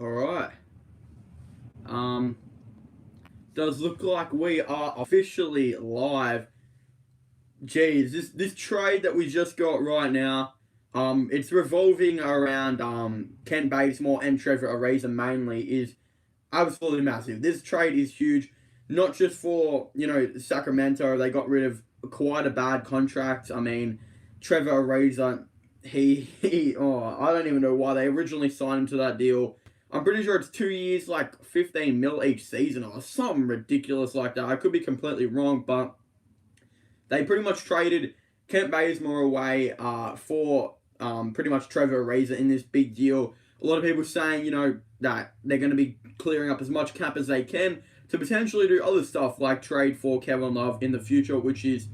All right. Um, does look like we are officially live. Geez, this trade that we just got right now, it's revolving around Kent Bazemore and Trevor Ariza mainly is absolutely massive. This trade is huge, not just for Sacramento. They got rid of quite a bad contract. I mean, Trevor Ariza, he I don't even know why they originally signed him to that deal. I'm pretty sure it's 2 years, like 15 mil each season or something ridiculous like that. I could be completely wrong, but they pretty much traded Kent Bazemore away for pretty much Trevor Ariza in this big deal. A lot of people saying, that they're going to be clearing up as much cap as they can to potentially do other stuff like trade for Kevin Love in the future, which is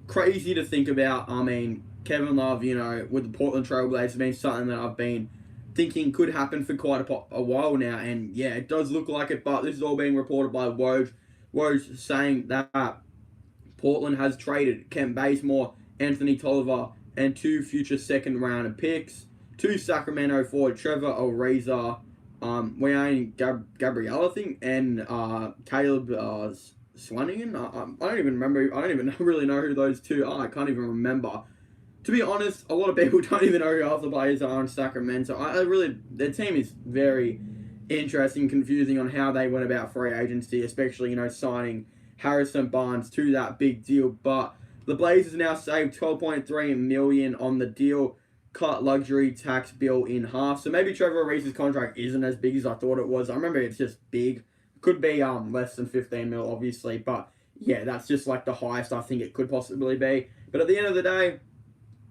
crazy to think about. I mean, Kevin Love, with the Portland Trailblazers, been something that I've been thinking could happen for quite a while now. And yeah, it does look like it, but this is all being reported by Woj. Woj saying that Portland has traded Kent Bazemore, Anthony Tolliver, and two future second round picks to Sacramento for Trevor Ariza, Wayne Gabrielle, I think, and Caleb Swanigan. I don't even remember. I don't even really know who those two are. I can't even remember. To be honest, a lot of people don't even know who half the players are in Sacramento. Their team is very interesting, confusing on how they went about free agency, especially signing Harrison Barnes to that big deal. But the Blazers now saved $12.3 million on the deal, cut luxury tax bill in half. So maybe Trevor Ariza's contract isn't as big as I thought it was. I remember it's just big. Could be less than 15 mil, obviously, but yeah, that's just like the highest I think it could possibly be. But at the end of the day,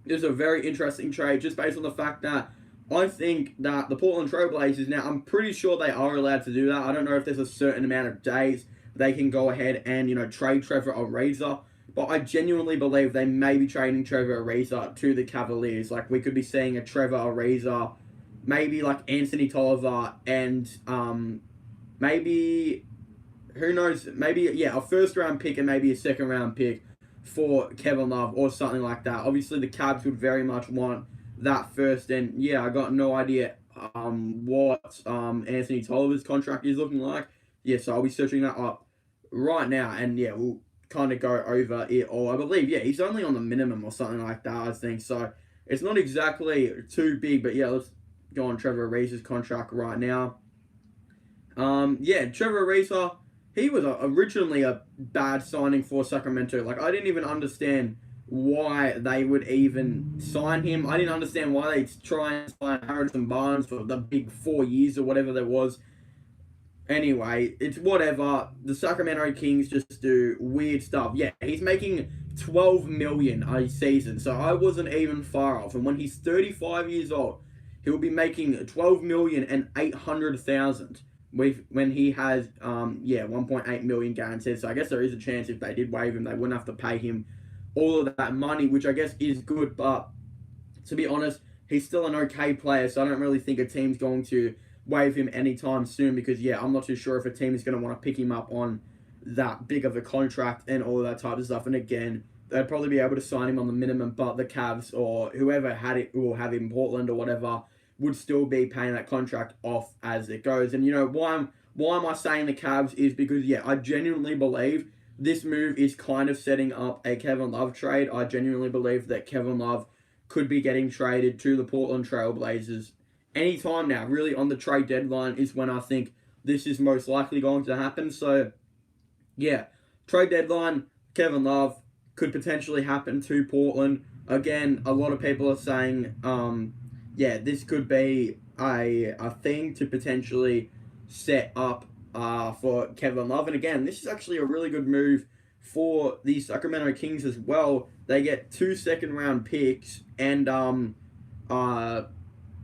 it was a very interesting trade just based on the fact that I think that the Portland Trailblazers now, I'm pretty sure they are allowed to do that. I don't know if there's a certain amount of days they can go ahead and trade Trevor Ariza, but I genuinely believe they may be trading Trevor Ariza to the Cavaliers. Like, we could be seeing a Trevor Ariza, maybe like Anthony Tolliver, and maybe, who knows, maybe, yeah, a first round pick and maybe a second round pick for Kevin Love or something like that. Obviously, the Cavs would very much want that first, and yeah, I got no idea what Anthony Tolliver's contract is looking like. Yeah, so I'll be searching that up right now, and yeah, we'll kind of go over it all. I believe, yeah, he's only on the minimum or something like that, I think. So it's not exactly too big, but yeah, let's go on Trevor Ariza's contract right now. Yeah, Trevor Ariza, he was originally a bad signing for Sacramento. Like, I didn't even understand why they would even sign him. I didn't understand why they try and sign Harrison Barnes for the big 4 years or whatever there was. Anyway, it's whatever. The Sacramento Kings just do weird stuff. Yeah, he's making 12 million a season, so I wasn't even far off. And when he's 35 years old, he'll be making 12 million and 800,000 when he has 1.8 million guaranteed. So I guess there is a chance if they did waive him, they wouldn't have to pay him all of that money, which I guess is good. But to be honest, he's still an okay player, so I don't really think a team's going to waive him anytime soon because, yeah, I'm not too sure if a team is going to want to pick him up on that big of a contract and all of that type of stuff. And again, they'd probably be able to sign him on the minimum, but the Cavs or whoever had it will have him in Portland or whatever would still be paying that contract off as it goes. And why am I saying the Cavs is because, yeah, I genuinely believe this move is kind of setting up a Kevin Love trade. I genuinely believe that Kevin Love could be getting traded to the Portland Trailblazers anytime now. Really, on the trade deadline is when I think this is most likely going to happen. So, yeah, trade deadline, Kevin Love could potentially happen to Portland. Again, a lot of people are saying, this could be a thing to potentially set up for Kevin Love. And again, this is actually a really good move for the Sacramento Kings as well. They get 2 second round picks and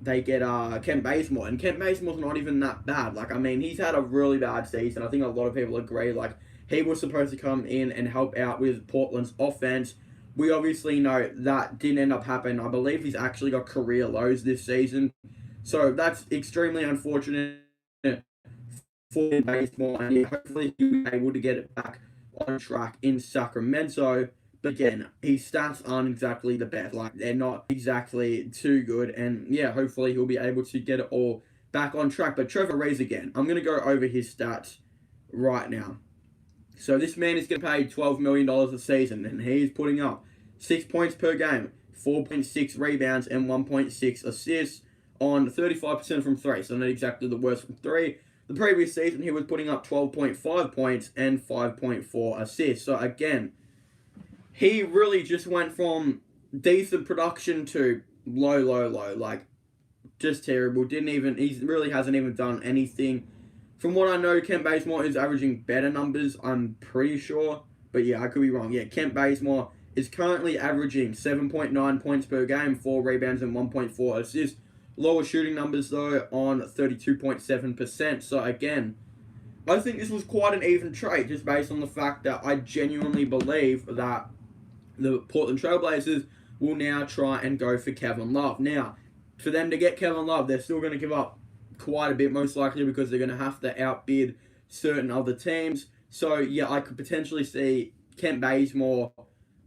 they get Kent Bazemore. And Kent Bazemore's not even that bad. Like, I mean, he's had a really bad season. I think a lot of people agree. Like, he was supposed to come in and help out with Portland's offense. We obviously know that didn't end up happening. I believe he's actually got career lows this season. So that's extremely unfortunate for Bazemore. And hopefully he'll be able to get it back on track in Sacramento. But again, his stats aren't exactly the best. Like, they're not exactly too good. And yeah, hopefully he'll be able to get it all back on track. But Trevor Ariza again, I'm going to go over his stats right now. So this man is getting paid $12 million a season, and he is putting up 6 points per game, 4.6 rebounds, and 1.6 assists on 35% from three. So not exactly the worst from three. The previous season, he was putting up 12.5 points and 5.4 assists. So again, he really just went from decent production to low. Like, just terrible. He really hasn't even done anything. From what I know, Kent Bazemore is averaging better numbers, I'm pretty sure. But yeah, I could be wrong. Yeah, Kent Bazemore is currently averaging 7.9 points per game, 4 rebounds, and 1.4 assists. Lower shooting numbers, though, on 32.7%. So, again, I think this was quite an even trade, just based on the fact that I genuinely believe that the Portland Trailblazers will now try and go for Kevin Love. Now, for them to get Kevin Love, they're still going to give up quite a bit, most likely, because they're going to have to outbid certain other teams. So, yeah, I could potentially see Kent Bazemore,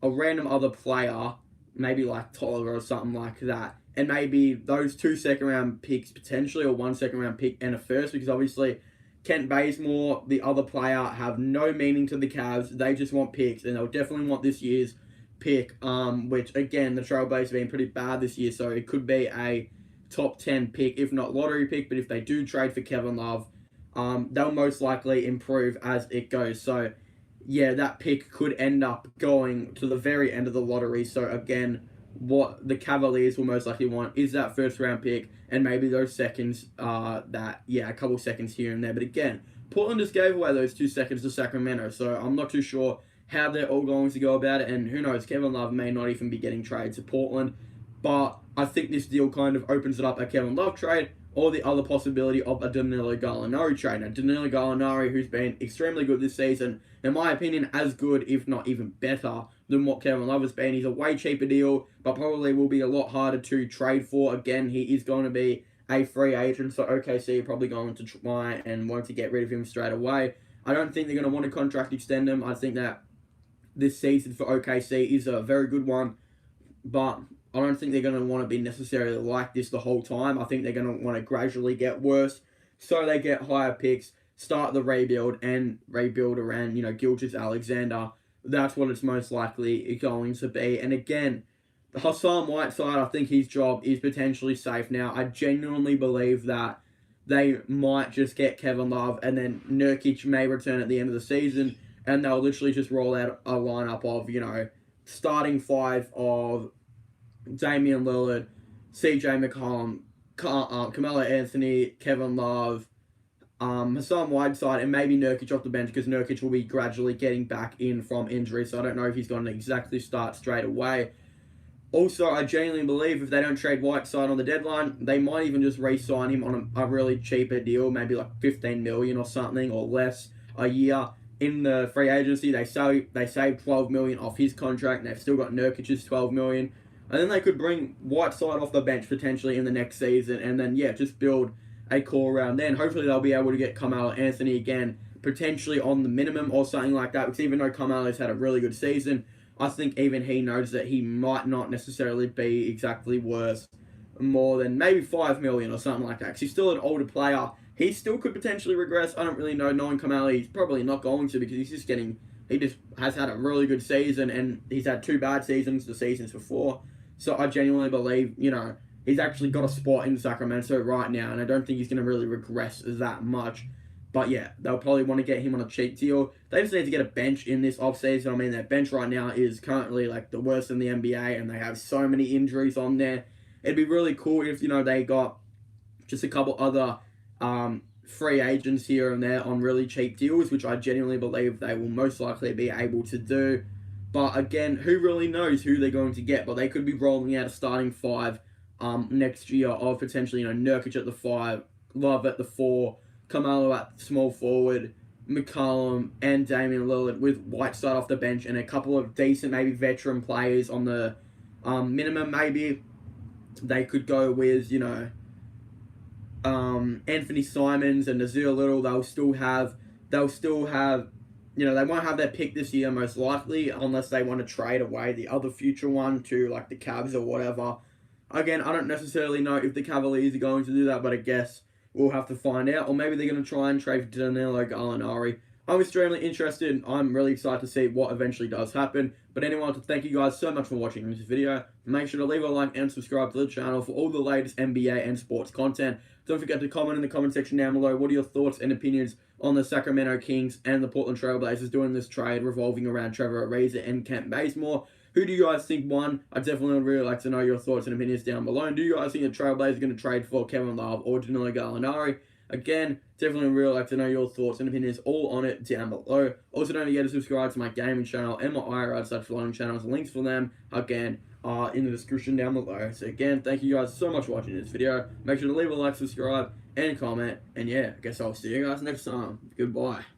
a random other player, maybe like Tyler or something like that, and maybe those 2 second-round picks potentially, or 1 second-round pick and a first, because obviously Kent Bazemore, the other player, have no meaning to the Cavs. They just want picks, and they'll definitely want this year's pick, which, again, the Trailblazers have been pretty bad this year, so it could be a top 10 pick, if not lottery pick. But if they do trade for Kevin Love, they'll most likely improve as it goes. So, yeah, that pick could end up going to the very end of the lottery. So, again, what the Cavaliers will most likely want is that first round pick and maybe those seconds, a couple seconds here and there. But again, Portland just gave away those 2 seconds to Sacramento, so I'm not too sure how they're all going to go about it, and who knows, Kevin Love may not even be getting traded to Portland. But I think this deal kind of opens it up, a Kevin Love trade, or the other possibility of a Danilo Gallinari trade. Now, Danilo Gallinari, who's been extremely good this season, in my opinion, as good, if not even better, than what Kevin Love has been. He's a way cheaper deal, but probably will be a lot harder to trade for. Again, he is going to be a free agent, so OKC are probably going to try and want to get rid of him straight away. I don't think they're going to want to contract extend him. I think that this season for OKC is a very good one, but I don't think they're going to want to be necessarily like this the whole time. I think they're going to want to gradually get worse, so they get higher picks, start the rebuild, and rebuild around, Gilgeous-Alexander. That's what it's most likely going to be. And again, Hassan Whiteside, I think his job is potentially safe now. I genuinely believe that they might just get Kevin Love, and then Nurkic may return at the end of the season, and they'll literally just roll out a lineup of, starting 5 of Damian Lillard, CJ McCollum, Carmelo Anthony, Kevin Love, Hassan Whiteside, and maybe Nurkic off the bench, because Nurkic will be gradually getting back in from injury, so I don't know if he's going to exactly start straight away. Also, I genuinely believe if they don't trade Whiteside on the deadline, they might even just re-sign him on a really cheaper deal, maybe like $15 million or something, or less a year. In the free agency, they saved $12 million off his contract, and they've still got Nurkic's $12 million. And then they could bring Whiteside off the bench potentially in the next season, and then, just build a core around then. Hopefully they'll be able to get Carmelo Anthony again, potentially on the minimum or something like that, because even though Carmelo's had a really good season, I think even he knows that he might not necessarily be exactly worth more than maybe $5 million or something like that, because he's still an older player. He still could potentially regress. I don't really know. Knowing Carmelo, he's probably not going to, because he just has had a really good season, and he's had 2 bad seasons the seasons before. So I genuinely believe, he's actually got a spot in Sacramento right now, and I don't think he's going to really regress that much. But yeah, they'll probably want to get him on a cheap deal. They just need to get a bench in this offseason. I mean, their bench right now is currently like the worst in the NBA, and they have so many injuries on there. It'd be really cool if, they got just a couple other free agents here and there on really cheap deals, which I genuinely believe they will most likely be able to do. But again, who really knows who they're going to get? But they could be rolling out a starting 5 next year of potentially, Nurkic at the 5, Love at the 4, Carmelo at small forward, McCollum and Damian Lillard with Whiteside off the bench, and a couple of decent, maybe veteran players on the minimum. Maybe they could go with, Anthony Simons and Nazir Little. They'll still have, they won't have their pick this year most likely, unless they want to trade away the other future one to like the Cavs or whatever. Again, I don't necessarily know if the Cavaliers are going to do that, but I guess We'll have to find out. Or maybe they're going to try and trade for Danilo Gallinari. I'm extremely interested. I'm really excited to see what eventually does happen. But anyway, I want to thank you guys so much for watching this video. Make sure to leave a like and subscribe to the channel for all the latest NBA and sports content. Don't forget to comment in the comment section down below. What are your thoughts and opinions on the Sacramento Kings and the Portland Trail Blazers doing this trade revolving around Trevor Ariza and Kent Bazemore? Who do you guys think won? I definitely would really like to know your thoughts and opinions down below. And do you guys think the Trail Blazers are going to trade for Kevin Love or Danilo Gallinari? Again, definitely really like to know your thoughts and opinions all on it down below. Also, don't forget to subscribe to my gaming channel and my IRL/vlogging channels. Links for them, again, are in the description down below. So again, thank you guys so much for watching this video. Make sure to leave a like, subscribe, and comment. And yeah, I guess I'll see you guys next time. Goodbye.